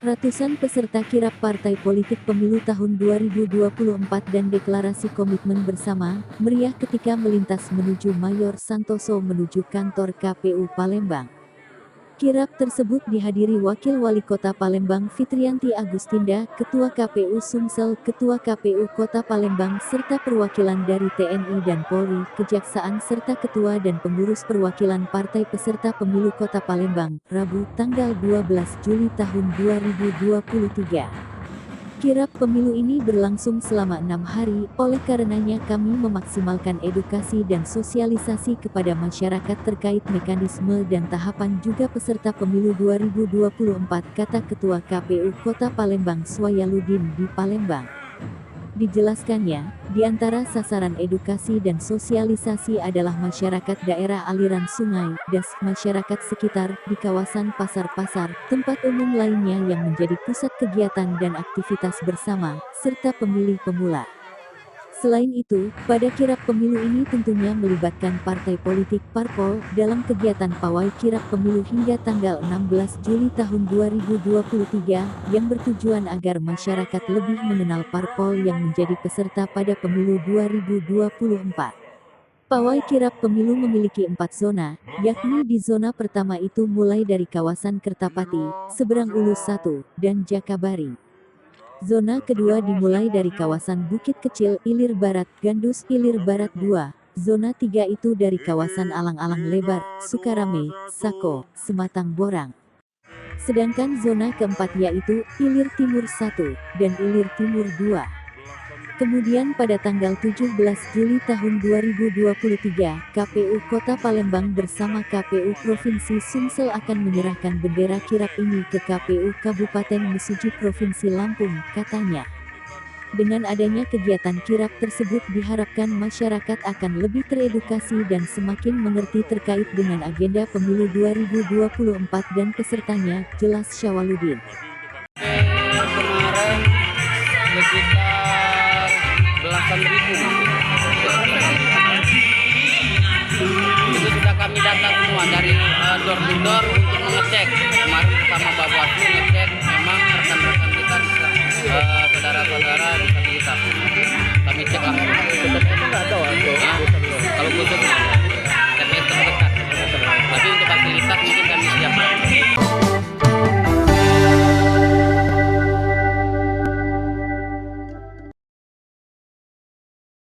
Ratusan peserta kirap partai politik pemilu tahun 2024 dan deklarasi komitmen bersama, meriah ketika melintas menuju Mayor Santoso menuju kantor KPU Palembang. Kirap tersebut dihadiri Wakil Wali Kota Palembang Fitriyanti Agustinda, Ketua KPU Sumsel, Ketua KPU Kota Palembang serta perwakilan dari TNI dan Polri, Kejaksaan serta Ketua dan pengurus perwakilan partai peserta pemilu Kota Palembang, Rabu, tanggal 12 Juli tahun 2023. Kirap pemilu ini berlangsung selama 6 hari, oleh karenanya kami memaksimalkan edukasi dan sosialisasi kepada masyarakat terkait mekanisme dan tahapan juga peserta pemilu 2024, kata Ketua KPU Kota Palembang Swayaludin di Palembang. Dijelaskannya, di antara sasaran edukasi dan sosialisasi adalah masyarakat daerah aliran sungai, masyarakat sekitar, di kawasan pasar-pasar, tempat umum lainnya yang menjadi pusat kegiatan dan aktivitas bersama, serta pemilih pemula. Selain itu, pada kirap pemilu ini tentunya melibatkan partai politik parpol dalam kegiatan pawai kirap pemilu hingga tanggal 16 Juli tahun 2023 yang bertujuan agar masyarakat lebih mengenal parpol yang menjadi peserta pada pemilu 2024. Pawai kirap pemilu memiliki 4 zona, yakni di zona pertama itu mulai dari kawasan Kertapati, Seberang Ulu 1, dan Jakabaring. Zona kedua dimulai dari kawasan Bukit Kecil, Ilir Barat, Gandus, Ilir Barat 2. Zona 3 itu dari kawasan Alang-Alang Lebar, Sukarame, Sako, Sematang Borang. Sedangkan zona keempat yaitu Ilir Timur 1 dan Ilir Timur 2. Kemudian pada tanggal 17 Juli tahun 2023, KPU Kota Palembang bersama KPU Provinsi Sumsel akan menyerahkan bendera kirap ini ke KPU Kabupaten Mesuji Provinsi Lampung, katanya. Dengan adanya kegiatan kirap tersebut diharapkan masyarakat akan lebih teredukasi dan semakin mengerti terkait dengan agenda pemilu 2024 dan pesertanya, jelas Syawaludin. Kemarin sekitar belasan ribu itu sudah kami data semua dari door to door untuk mengecek. Kemarin bersama Bawaslu ngecek memang rekan-rekan kita saudara-saudara disabilitas kami cek langsung. Itu nggak ada kalau khusus TPS terdekat, tapi untuk fasilitas mungkin kami siapkan.